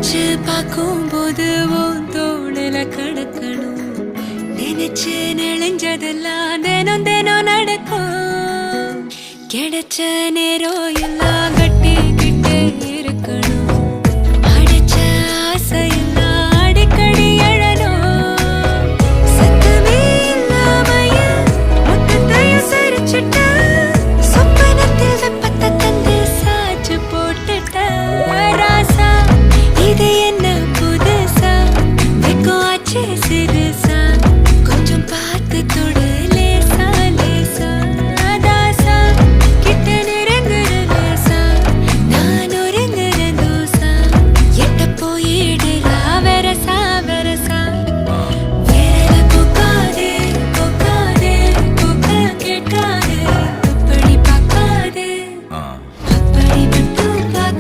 நினைச்சு பார்க்கும் போது உன் தோணல கடக்கணும். நினைச்சு நெளிஞ்சதெல்லாம் தினம் தினம் நடக்கும். கிடைச்ச நேரம் எல்லாம் கட்டி